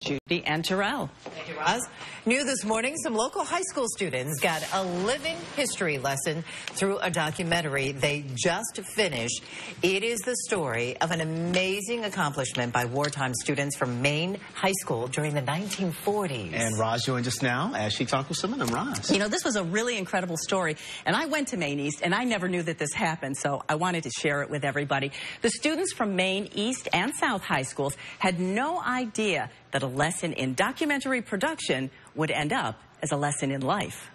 Judy and Terrell. Thank you, Roz. New this morning, some local high school students got a living history lesson through a documentary they just finished. It is the story of an amazing accomplishment by wartime students from Maine High School during the 1940s. And Roz joins us now as she talks with some of them. Roz. You know, this was a really incredible story, and I went to Maine East, and I never knew that this happened, so I wanted to share it with everybody. The students from Maine East and South high schools had no idea that a lesson in documentary production would end up as a lesson in life.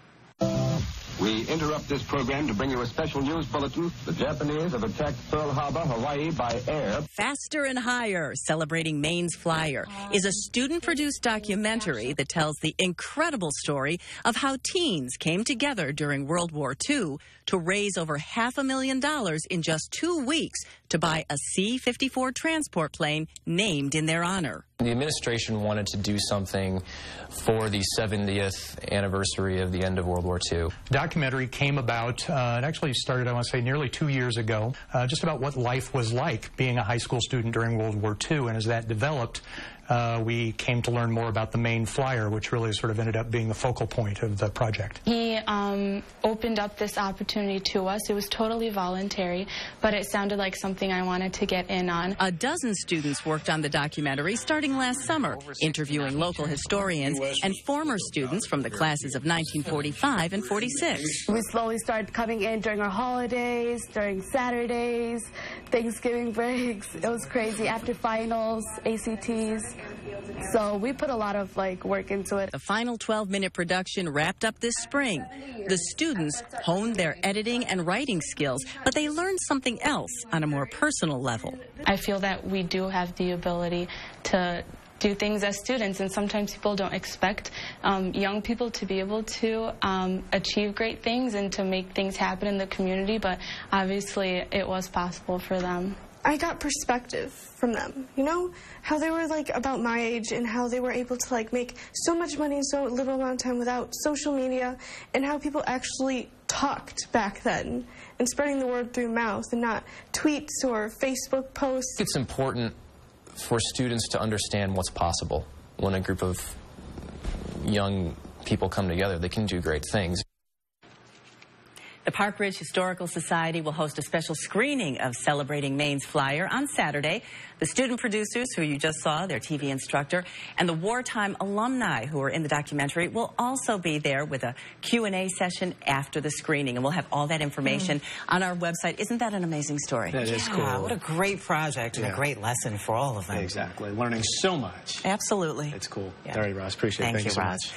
We interrupt this program to bring you a special news bulletin. The Japanese have attacked Pearl Harbor, Hawaii by air. Faster and Higher, Celebrating Maine's Flyer, is a student-produced documentary that tells the incredible story of how teens came together during World War II to raise over $500,000 in just 2 weeks to buy a C-54 transport plane named in their honor. The administration wanted to do something for the 70th anniversary of the end of World War II. The documentary came about, it actually started, I want to say, nearly 2 years ago, just about what life was like being a high school student during World War II. And as that developed, we came to learn more about the Maine Flyer, which really sort of ended up being the focal point of the project. He opened up this opportunity to us. It was totally voluntary, but it sounded like something I wanted to get in on. A dozen students worked on the documentary starting last summer, interviewing local historians and former students from the classes of 1945 and 46. We slowly started coming in during our holidays, during Saturdays, Thanksgiving breaks. It was crazy. After finals, ACTs. So we put a lot of work into it. The final 12-minute production wrapped up this spring. The students honed their editing and writing skills, but they learned something else on a more personal level. I feel that we do have the ability to do things as students, and sometimes people don't expect young people to be able to achieve great things and to make things happen in the community, but obviously it was possible for them. I got perspective from them, you know, how they were about my age and how they were able to make so much money in so little amount of time without social media, and how people actually talked back then and spreading the word through mouth and not tweets or Facebook posts. It's important for students to understand what's possible. When a group of young people come together, they can do great things. The Park Ridge Historical Society will host a special screening of Celebrating Maine's Flyer on Saturday. The student producers, who you just saw, their TV instructor, and the wartime alumni who are in the documentary will also be there with a Q&A session after the screening. And we'll have all that information on our website. Isn't that an amazing story? That is cool. What a great project and a great lesson for all of them. Exactly. Learning so much. Absolutely. It's cool. Yeah. All right, Roz. Appreciate it. Thank you, so Roz. much.